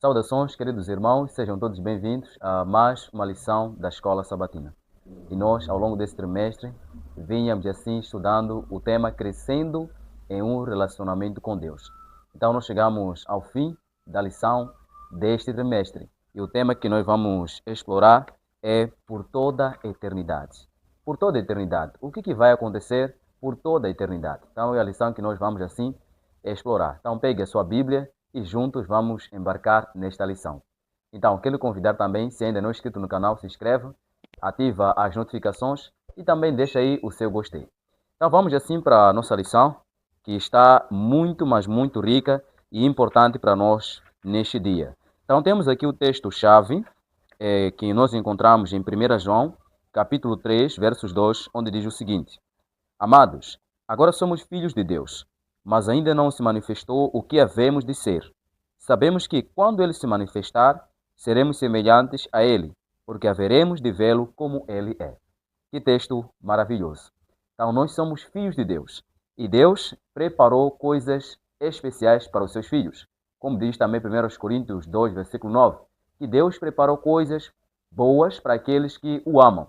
Saudações, queridos irmãos, sejam todos bem-vindos a mais uma lição da Escola Sabatina. E nós, ao longo desse trimestre, vínhamos assim estudando o tema Crescendo em um Relacionamento com Deus. Então, nós chegamos ao fim da lição deste trimestre. E o tema que nós vamos explorar é por toda a eternidade. Por toda a eternidade. O que vai acontecer por toda a eternidade? Então, é a lição que nós vamos assim explorar. Então, pegue a sua Bíblia e juntos vamos embarcar nesta lição. Então, quero convidar também, se ainda não é inscrito no canal, se inscreva, ativa as notificações e também deixa aí o seu gostei. Então, vamos assim para a nossa lição, que está muito, mas muito rica e importante para nós neste dia. Então, temos aqui o texto-chave que nós encontramos em 1 João, capítulo 3, versos 2, onde diz o seguinte: Amados, agora somos filhos de Deus, mas ainda não se manifestou o que havemos de ser. Sabemos que, quando ele se manifestar, seremos semelhantes a ele, porque haveremos de vê-lo como ele é. Que texto maravilhoso! Então, nós somos filhos de Deus, e Deus preparou coisas especiais para os seus filhos. Como diz também 1 Coríntios 2, versículo 9, que Deus preparou coisas boas para aqueles que o amam.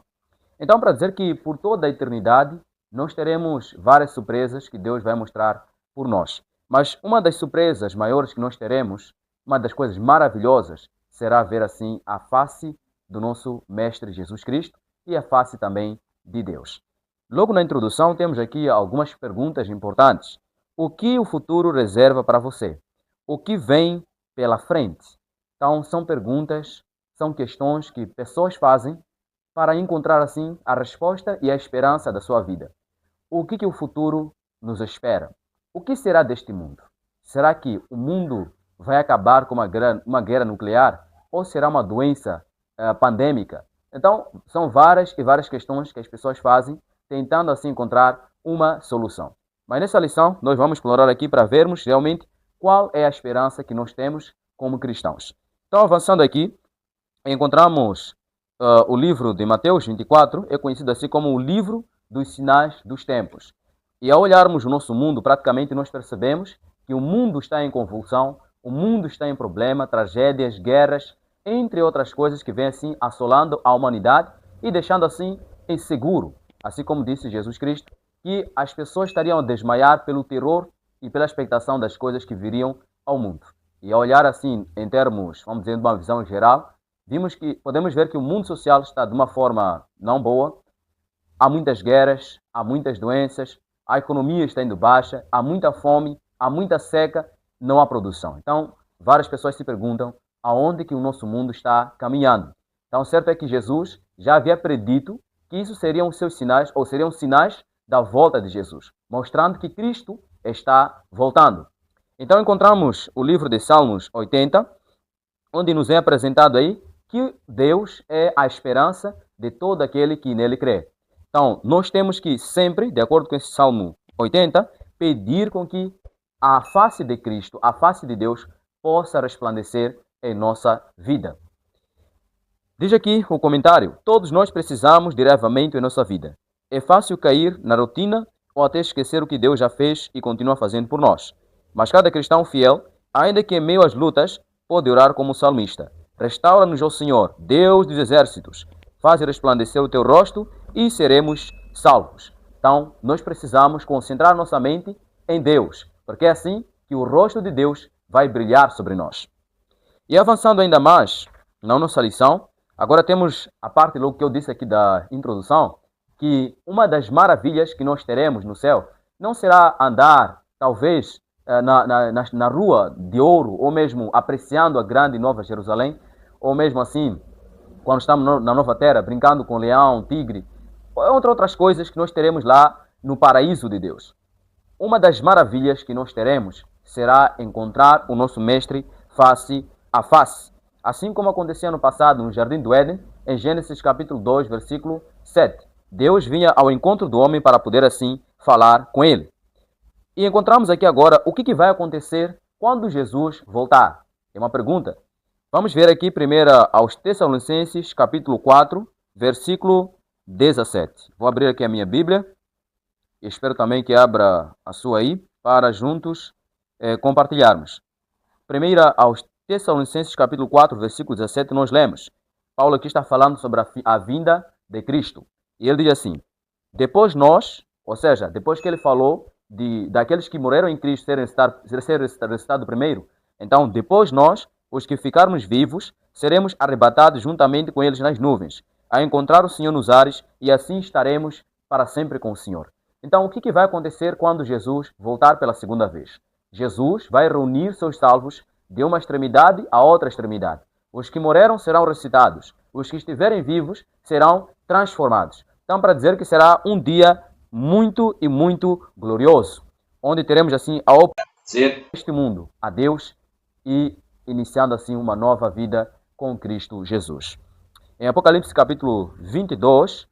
Então, para dizer que por toda a eternidade, nós teremos várias surpresas que Deus vai mostrar por nós. Mas uma das surpresas maiores que nós teremos, uma das coisas maravilhosas, será ver assim a face do nosso Mestre Jesus Cristo e a face também de Deus. Logo na introdução temos aqui algumas perguntas importantes. O que o futuro reserva para você? O que vem pela frente? Então são perguntas, são questões que pessoas fazem para encontrar assim a resposta e a esperança da sua vida. O que o futuro nos espera? O que será deste mundo? Será que o mundo vai acabar com uma guerra nuclear? Ou será uma doença pandêmica? Então, são várias e várias questões que as pessoas fazem, tentando assim encontrar uma solução. Mas nessa lição, nós vamos explorar aqui para vermos realmente qual é a esperança que nós temos como cristãos. Então, avançando aqui, encontramos o livro de Mateus 24, é conhecido assim como o livro dos sinais dos tempos. E ao olharmos o nosso mundo, praticamente nós percebemos que o mundo está em convulsão, o mundo está em problema, tragédias, guerras, entre outras coisas que vêm assim assolando a humanidade e deixando assim inseguro, assim como disse Jesus Cristo, que as pessoas estariam a desmaiar pelo terror e pela expectação das coisas que viriam ao mundo. E ao olhar assim, em termos, vamos dizer, de uma visão geral, podemos ver que o mundo social está de uma forma não boa, há muitas guerras, há muitas doenças, a economia está indo baixa, há muita fome, há muita seca, não há produção. Então, várias pessoas se perguntam aonde que o nosso mundo está caminhando. Então, certo é que Jesus já havia predito que isso seriam os seus sinais, ou seriam sinais da volta de Jesus, mostrando que Cristo está voltando. Então, encontramos o livro de Salmos 80, onde nos é apresentado aí que Deus é a esperança de todo aquele que nele crê. Então, nós temos que sempre, de acordo com esse Salmo 80, pedir com que a face de Cristo, a face de Deus, possa resplandecer em nossa vida. Diz aqui o comentário: todos nós precisamos de reavamento em nossa vida. É fácil cair na rotina ou até esquecer o que Deus já fez e continua fazendo por nós. Mas cada cristão fiel, ainda que em meio às lutas, pode orar como o salmista: restaura-nos, ó Senhor, Deus dos exércitos, faz resplandecer o teu rosto e seremos salvos. Então, nós precisamos concentrar nossa mente em Deus, porque é assim que o rosto de Deus vai brilhar sobre nós. E avançando ainda mais na nossa lição, agora temos a parte logo que eu disse aqui da introdução, que uma das maravilhas que nós teremos no céu não será andar, talvez, na rua de ouro, ou mesmo apreciando a grande Nova Jerusalém, ou mesmo assim, quando estamos na Nova Terra, brincando com leão, tigre, entre outras coisas que nós teremos lá no paraíso de Deus. Uma das maravilhas que nós teremos será encontrar o nosso Mestre face a face. Assim como acontecia no passado no Jardim do Éden, em Gênesis capítulo 2, versículo 7. Deus vinha ao encontro do homem para poder assim falar com ele. E encontramos aqui agora o que vai acontecer quando Jesus voltar. É uma pergunta. Vamos ver aqui primeiro aos Tessalonicenses, capítulo 4, versículo 17. Vou abrir aqui a minha Bíblia. Espero também que abra a sua aí, para juntos compartilharmos. Primeira aos Tessalonicenses capítulo 4, versículo 17, nós lemos. Paulo aqui está falando sobre a vinda de Cristo. E ele diz assim, depois nós, ou seja, depois que ele falou daqueles que morreram em Cristo serem ressuscitados primeiro, então depois nós, os que ficarmos vivos, seremos arrebatados juntamente com eles nas nuvens, a encontrar o Senhor nos ares, e assim estaremos para sempre com o Senhor. Então, o que vai acontecer quando Jesus voltar pela segunda vez? Jesus vai reunir seus salvos de uma extremidade a outra extremidade. Os que morreram serão ressuscitados. Os que estiverem vivos serão transformados. Então, para dizer que será um dia muito e muito glorioso, onde teremos assim a oportunidade deste mundo a Deus e iniciando assim uma nova vida com Cristo Jesus. Em Apocalipse capítulo 22,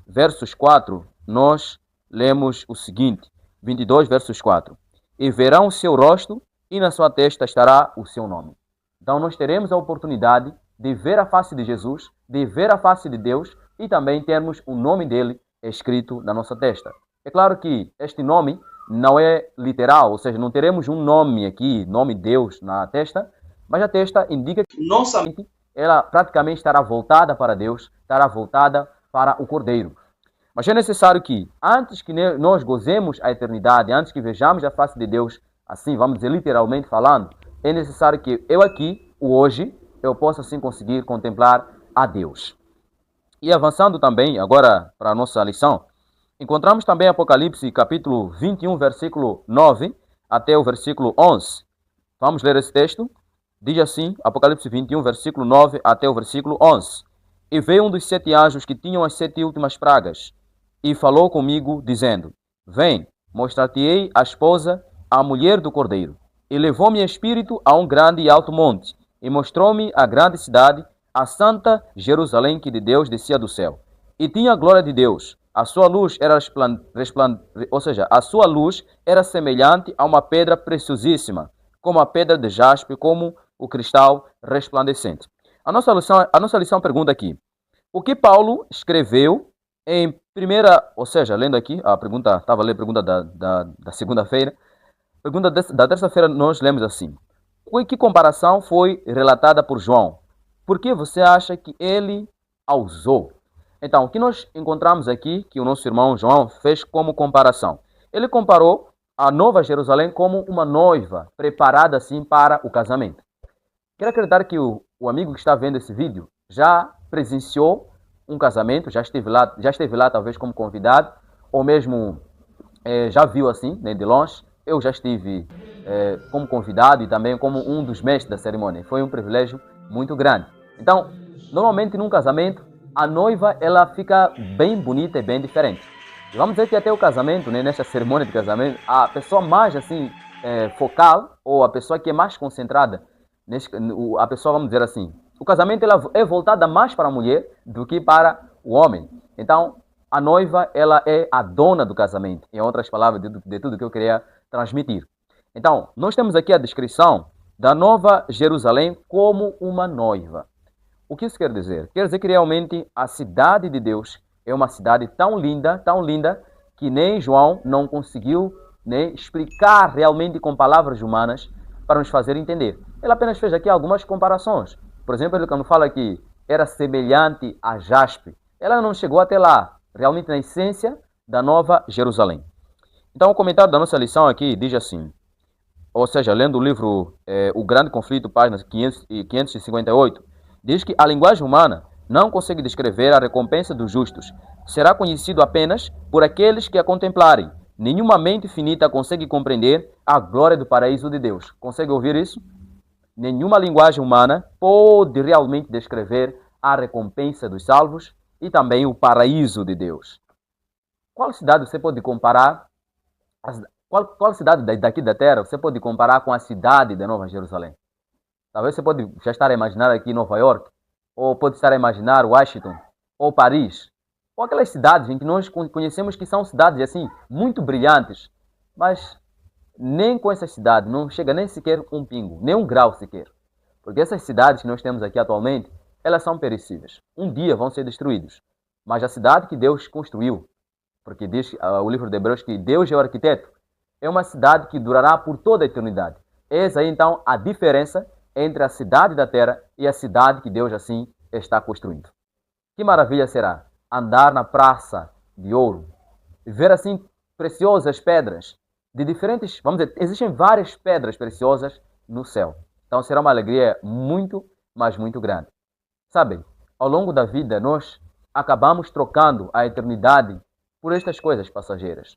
versos 4, nós lemos o seguinte, 22 versos 4. E verão o seu rosto e na sua testa estará o seu nome. Então nós teremos a oportunidade de ver a face de Jesus, de ver a face de Deus e também termos o nome dele escrito na nossa testa. É claro que este nome não é literal, ou seja, não teremos um nome aqui, nome Deus na testa, mas a testa indica que nossa mente ela praticamente estará voltada para Deus, estará voltada para o Cordeiro. Mas é necessário que, antes que nós gozemos a eternidade, antes que vejamos a face de Deus, assim, vamos dizer literalmente falando, é necessário que eu aqui, o hoje, eu possa assim conseguir contemplar a Deus. E avançando também agora para a nossa lição, encontramos também Apocalipse capítulo 21, versículo 9 até o versículo 11. Vamos ler esse texto. Diz assim, Apocalipse 21, versículo 9 até o versículo 11. E veio um dos 7 anjos que tinham as 7 últimas pragas, e falou comigo, dizendo, vem, mostrar-te-ei a esposa, a mulher do Cordeiro. E levou-me em espírito a um grande e alto monte, e mostrou-me a grande cidade, a santa Jerusalém, que de Deus descia do céu. E tinha a glória de Deus. A sua luz era a sua luz era semelhante a uma pedra preciosíssima, como a pedra de jaspe, como o cristal resplandecente. A nossa lição pergunta aqui, o que Paulo escreveu em primeira, ou seja, lendo aqui, a pergunta, estava lendo a pergunta da segunda-feira, pergunta da terça-feira nós lemos assim, que comparação foi relatada por João? Por que você acha que ele a usou? Então, o que nós encontramos aqui, que o nosso irmão João fez como comparação? Ele comparou a Nova Jerusalém como uma noiva preparada assim para o casamento. Quero acreditar que o amigo que está vendo esse vídeo já presenciou um casamento, já esteve lá talvez como convidado, ou mesmo já viu assim, né, de longe. Eu já estive como convidado e também como um dos mestres da cerimônia. Foi um privilégio muito grande. Então, normalmente num casamento, a noiva ela fica bem bonita e bem diferente. E vamos dizer que até o casamento, né, nessa cerimônia de casamento, a pessoa mais assim focal, ou a pessoa que é mais concentrada, a pessoa, vamos dizer assim, o casamento ela é voltada mais para a mulher do que para o homem. Então, a noiva ela é a dona do casamento, em outras palavras, de tudo que eu queria transmitir. Então, nós temos aqui a descrição da Nova Jerusalém como uma noiva. O que isso quer dizer? Quer dizer que realmente a cidade de Deus é uma cidade tão linda, que nem João não conseguiu explicar realmente com palavras humanas para nos fazer entender. Ele apenas fez aqui algumas comparações. Por exemplo, ele quando fala que era semelhante a jaspe, ela não chegou até lá, realmente na essência da Nova Jerusalém. Então, o comentário da nossa lição aqui diz assim, ou seja, lendo o livro O Grande Conflito, páginas 558, diz que a linguagem humana não consegue descrever a recompensa dos justos. Será conhecido apenas por aqueles que a contemplarem. Nenhuma mente finita consegue compreender a glória do paraíso de Deus. Consegue ouvir isso? Nenhuma linguagem humana pode realmente descrever a recompensa dos salvos e também o paraíso de Deus. Qual cidade você pode comparar? Qual cidade daqui da Terra você pode comparar com a cidade da Nova Jerusalém? Talvez você pode já estar a imaginar aqui Nova York, ou pode estar a imaginar Washington, ou Paris, ou aquelas cidades em que nós conhecemos que são cidades assim muito brilhantes, mas nem com essas cidades não chega nem sequer um pingo, nem um grau sequer. Porque essas cidades que nós temos aqui atualmente, elas são perecíveis. Um dia vão ser destruídos. Mas a cidade que Deus construiu, porque diz o livro de Hebreus que Deus é o arquiteto, é uma cidade que durará por toda a eternidade. Essa aí então a diferença entre a cidade da terra e a cidade que Deus assim está construindo. Que maravilha será andar na praça de ouro e ver assim preciosas pedras de diferentes, vamos dizer, existem várias pedras preciosas no céu. Então será uma alegria muito, mas muito grande. Sabem, ao longo da vida nós acabamos trocando a eternidade por estas coisas passageiras.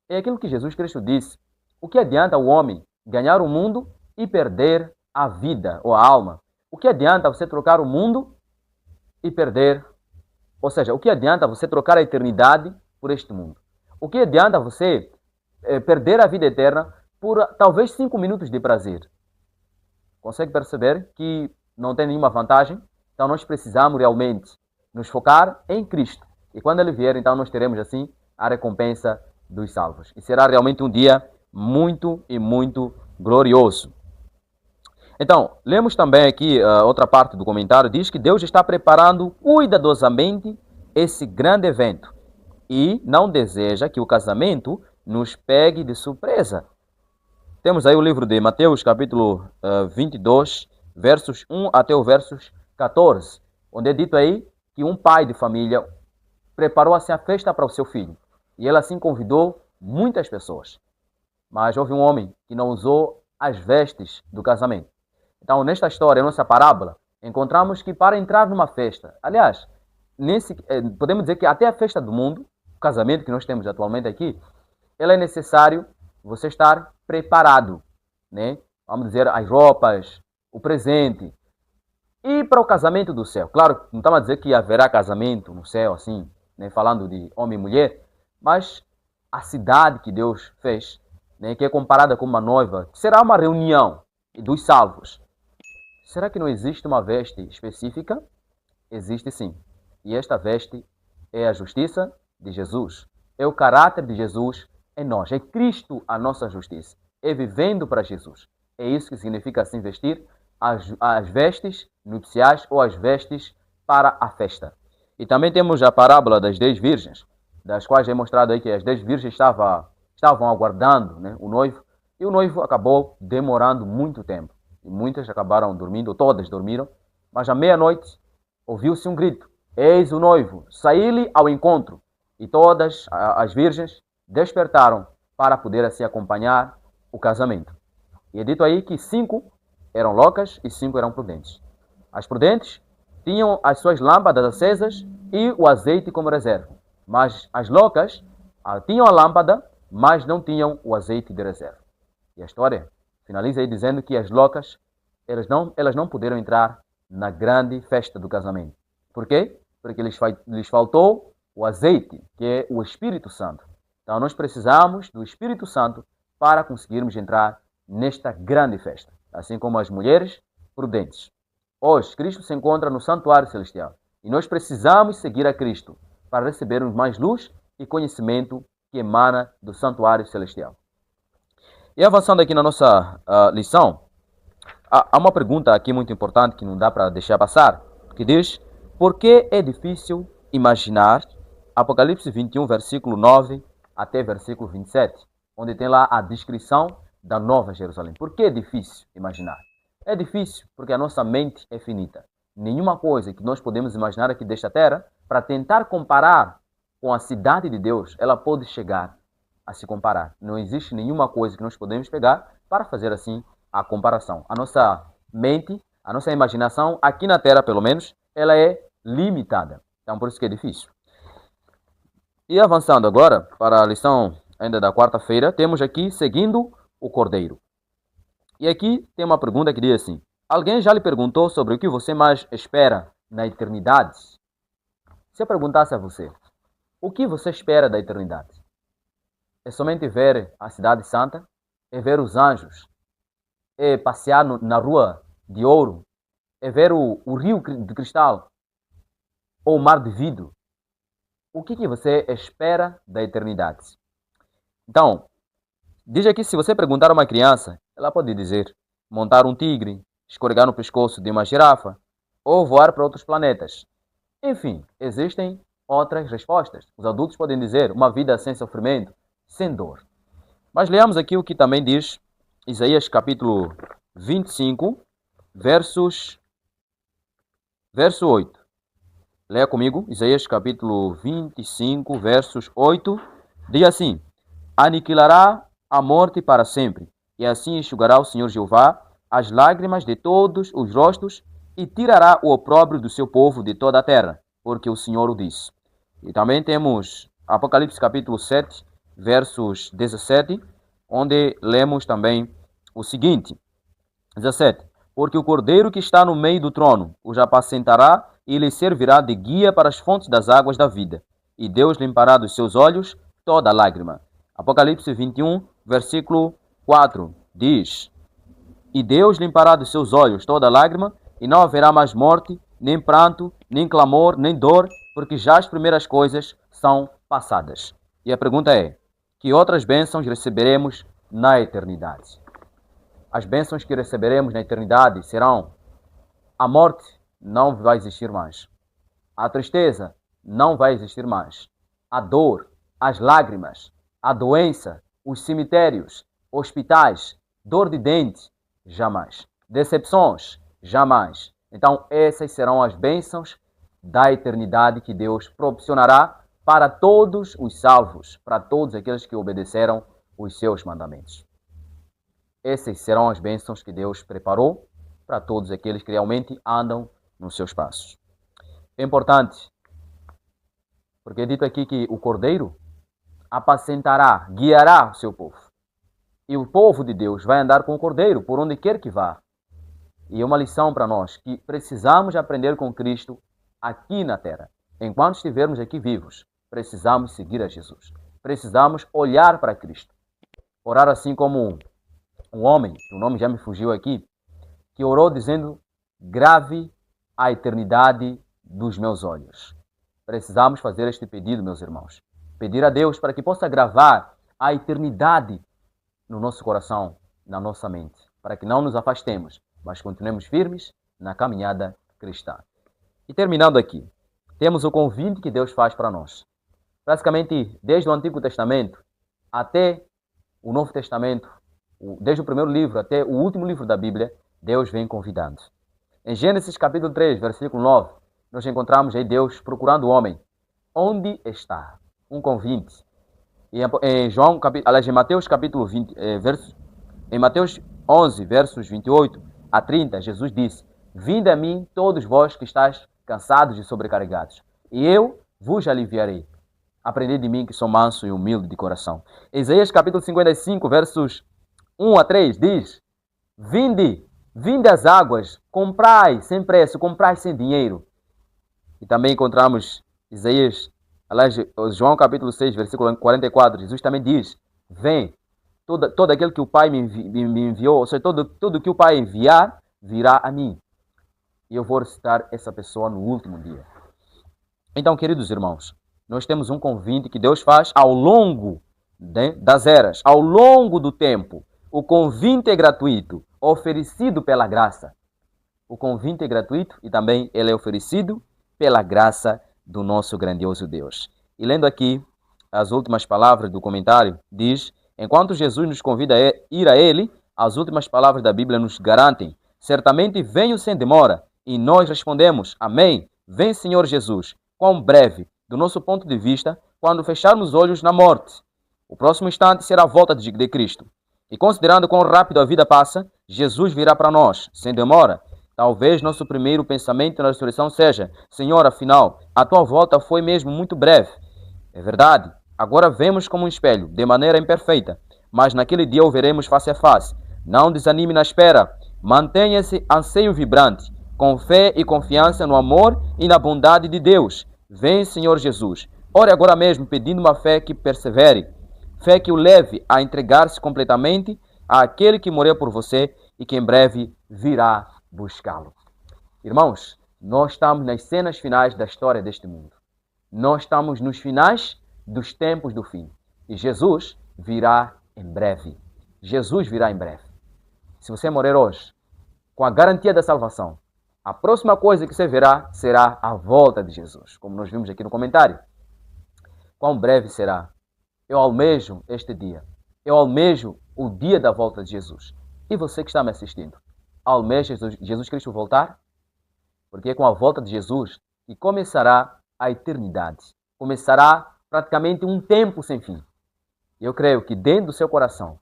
É aquilo que Jesus Cristo disse. O que adianta o homem ganhar o mundo e perder a vida ou a alma? O que adianta você trocar o mundo e perder, ou seja, o que adianta você trocar a eternidade por este mundo? O que adianta você perder a vida eterna por talvez 5 minutos de prazer? Consegue perceber que não tem nenhuma vantagem? Então nós precisamos realmente nos focar em Cristo. E quando Ele vier, então nós teremos assim a recompensa dos salvos. E será realmente um dia muito e muito glorioso. Então, lemos também aqui outra parte do comentário, diz que Deus está preparando cuidadosamente esse grande evento e não deseja que o casamento nos pegue de surpresa. Temos aí o livro de Mateus, capítulo 22, versos 1 até o versos 14, onde é dito aí que um pai de família preparou assim a festa para o seu filho e ele assim convidou muitas pessoas. Mas houve um homem que não usou as vestes do casamento. Então, nesta história, nessa parábola, encontramos que para entrar numa festa, aliás, podemos dizer que até a festa do mundo, o casamento que nós temos atualmente aqui, ela é necessário você estar preparado, né? Vamos dizer, as roupas, o presente. E para o casamento do céu, claro, não estamos a dizer que haverá casamento no céu, assim, né? Falando de homem e mulher, mas a cidade que Deus fez, né? Que é comparada com uma noiva, será uma reunião dos salvos. Será que não existe uma veste específica? Existe sim. E esta veste é a justiça de Jesus. É o caráter de Jesus em nós. É Cristo a nossa justiça. É vivendo para Jesus. É isso que significa assim vestir as vestes nupciais ou as vestes para a festa. E também temos a parábola das 10 virgens, das quais é mostrado aí que as 10 virgens estavam aguardando, né, o noivo. E o noivo acabou demorando muito tempo. E muitas acabaram dormindo, ou todas dormiram. Mas à meia-noite ouviu-se um grito. Eis o noivo, saí-lhe ao encontro. E todas as virgens despertaram para poder assim acompanhar o casamento. E é dito aí que 5 eram loucas e 5 eram prudentes. As prudentes tinham as suas lâmpadas acesas e o azeite como reserva. Mas as loucas tinham a lâmpada, mas não tinham o azeite de reserva. E a história finaliza aí dizendo que as loucas, elas não puderam entrar na grande festa do casamento. Por quê? Porque lhes faltou o azeite, que é o Espírito Santo. Então nós precisamos do Espírito Santo para conseguirmos entrar nesta grande festa. Assim como as mulheres prudentes. Hoje, Cristo se encontra no santuário celestial. E nós precisamos seguir a Cristo para recebermos mais luz e conhecimento que emana do santuário celestial. E avançando aqui na nossa lição, há uma pergunta aqui muito importante que não dá para deixar passar, que diz: por que é difícil imaginar Apocalipse 21, versículo 9 até versículo 27, onde tem lá a descrição da Nova Jerusalém? Por que é difícil imaginar? É difícil porque a nossa mente é finita. Nenhuma coisa que nós podemos imaginar aqui desta terra, para tentar comparar com a cidade de Deus, ela pode chegar a se comparar. Não existe nenhuma coisa que nós podemos pegar para fazer assim a comparação. A nossa mente, a nossa imaginação, aqui na Terra pelo menos, ela é limitada. Então por isso que é difícil. E avançando agora para a lição ainda da quarta-feira, temos aqui seguindo o Cordeiro. E aqui tem uma pergunta que diz assim: alguém já lhe perguntou sobre o que você mais espera na eternidade? Se eu perguntasse a você, o que você espera da eternidade? É somente ver a cidade santa? É ver os anjos? É passear na rua de ouro? É ver o rio de cristal? Ou o mar de vidro? O que você espera da eternidade? Então, diz aqui, se você perguntar a uma criança, ela pode dizer montar um tigre, escorregar no pescoço de uma girafa ou voar para outros planetas. Enfim, existem outras respostas. Os adultos podem dizer uma vida sem sofrimento, sem dor. Mas leamos aqui o que também diz Isaías capítulo 25, verso 8. Leia comigo, Isaías capítulo 25, versos 8. Diz assim: aniquilará a morte para sempre, e assim enxugará o Senhor Jeová as lágrimas de todos os rostos, e tirará o opróbrio do seu povo de toda a terra, porque o Senhor o disse. E também temos Apocalipse capítulo 7, versos 17, onde lemos também o seguinte: 17. Porque o cordeiro que está no meio do trono os apacentará e lhe servirá de guia para as fontes das águas da vida, e Deus limpará dos seus olhos toda lágrima. Apocalipse 21, versículo 4, diz: e Deus limpará dos seus olhos toda lágrima, e não haverá mais morte, nem pranto, nem clamor, nem dor, porque já as primeiras coisas são passadas. E a pergunta é: que outras bênçãos receberemos na eternidade? As bênçãos que receberemos na eternidade serão: a morte não vai existir mais, a tristeza não vai existir mais, a dor, as lágrimas, a doença, os cemitérios, hospitais, dor de dente, jamais. Decepções, jamais. Então essas serão as bênçãos da eternidade que Deus proporcionará para todos os salvos, para todos aqueles que obedeceram os seus mandamentos. Essas serão as bênçãos que Deus preparou para todos aqueles que realmente andam nos seus passos. É importante, porque é dito aqui que o Cordeiro apacentará, guiará o seu povo. E o povo de Deus vai andar com o Cordeiro por onde quer que vá. E é uma lição para nós que precisamos aprender com Cristo aqui na terra. Enquanto estivermos aqui vivos, precisamos seguir a Jesus. Precisamos olhar para Cristo. Orar assim como um homem, o nome já me fugiu aqui, que orou dizendo: grave a eternidade dos meus olhos. Precisamos fazer este pedido, meus irmãos. Pedir a Deus para que possa gravar a eternidade no nosso coração, na nossa mente, para que não nos afastemos, mas continuemos firmes na caminhada cristã. E terminando aqui, temos o convite que Deus faz para nós. Praticamente desde o Antigo Testamento até o Novo Testamento, desde o primeiro livro até o último livro da Bíblia, Deus vem convidando. Em Gênesis capítulo 3, versículo 9, nós encontramos aí Deus procurando o homem. Onde está? Um convite. E em Mateus capítulo 20, em Mateus 11, versos 28 a 30, Jesus disse: vinde a mim todos vós que estáis cansados e sobrecarregados, e eu vos aliviarei. Aprendei de mim que sou manso e humilde de coração. Isaías capítulo 55, versos 1 a 3 diz: vinde às águas, comprai sem preço, comprai sem dinheiro. E também encontramos João capítulo 6, versículo 44, Jesus também diz: vem, todo aquele que o Pai me enviou, ou seja, tudo que o Pai enviar, virá a mim. E eu vou recitar essa pessoa no último dia. Então, queridos irmãos, nós temos um convite que Deus faz ao longo das eras, ao longo do tempo. O convite é gratuito, oferecido pela graça. O convite é gratuito e também ele é oferecido pela graça do nosso grandioso Deus. E lendo aqui as últimas palavras do comentário, diz: enquanto Jesus nos convida a ir a Ele, as últimas palavras da Bíblia nos garantem: certamente venho sem demora. E nós respondemos: amém, vem Senhor Jesus. Quão breve, do nosso ponto de vista, quando fecharmos os olhos na morte. O próximo instante será a volta de Cristo. E considerando quão rápido a vida passa, Jesus virá para nós, sem demora. Talvez nosso primeiro pensamento na ressurreição seja: Senhor, afinal, a tua volta foi mesmo muito breve. É verdade, agora vemos como um espelho, de maneira imperfeita, mas naquele dia o veremos face a face. Não desanime na espera, mantenha esse anseio vibrante, com fé e confiança no amor e na bondade de Deus. Vem, Senhor Jesus. Ore agora mesmo pedindo uma fé que persevere, fé que o leve a entregar-se completamente àquele que morreu por você e que em breve virá buscá-lo. Irmãos, nós estamos nas cenas finais da história deste mundo. Nós estamos nos finais dos tempos do fim. E Jesus virá em breve. Jesus virá em breve. Se você morrer hoje, com a garantia da salvação, a próxima coisa que você verá será a volta de Jesus, como nós vimos aqui no comentário. Quão breve será? Eu almejo este dia. Eu almejo o dia da volta de Jesus. E você que está me assistindo, almeja Jesus Cristo voltar? Porque é com a volta de Jesus que começará a eternidade. Começará praticamente um tempo sem fim. Eu creio que dentro do seu coração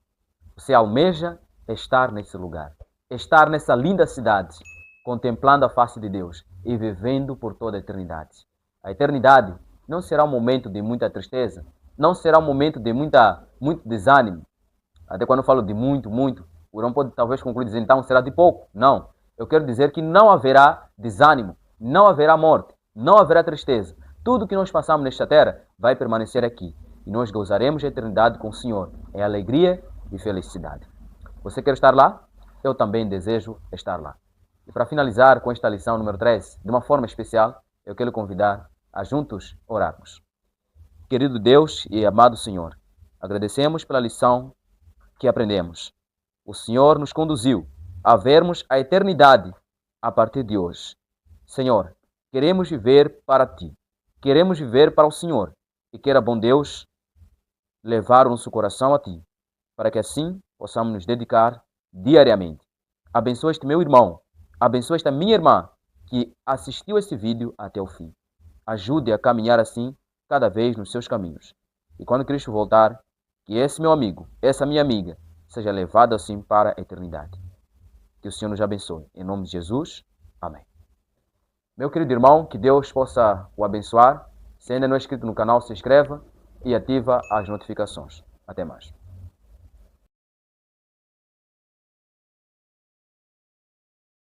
você almeja estar nesse lugar. Estar nessa linda cidade, contemplando a face de Deus e vivendo por toda a eternidade. A eternidade não será um momento de muita tristeza, não será um momento de muito desânimo. Até quando eu falo de muito, o irmão pode talvez concluir dizendo, então será de pouco. Não. Eu quero dizer que não haverá desânimo, não haverá morte, não haverá tristeza. Tudo que nós passamos nesta terra vai permanecer aqui. E nós gozaremos a eternidade com o Senhor. É alegria e felicidade. Você quer estar lá? Eu também desejo estar lá. E para finalizar com esta lição número 3, de uma forma especial, eu quero convidar a juntos orarmos. Querido Deus e amado Senhor, agradecemos pela lição que aprendemos. O Senhor nos conduziu a vermos a eternidade a partir de hoje. Senhor, queremos viver para Ti. Queremos viver para o Senhor. E queira, bom Deus, levar o nosso coração a Ti, para que assim possamos nos dedicar diariamente. Abençoa este meu irmão, abençoa esta minha irmã que assistiu esse vídeo até o fim. Ajude a caminhar assim cada vez nos seus caminhos. E quando Cristo voltar, que esse meu amigo, essa minha amiga, seja levado assim para a eternidade. Que o Senhor nos abençoe. Em nome de Jesus. Amém. Meu querido irmão, que Deus possa o abençoar. Se ainda não é inscrito no canal, se inscreva e ativa as notificações. Até mais.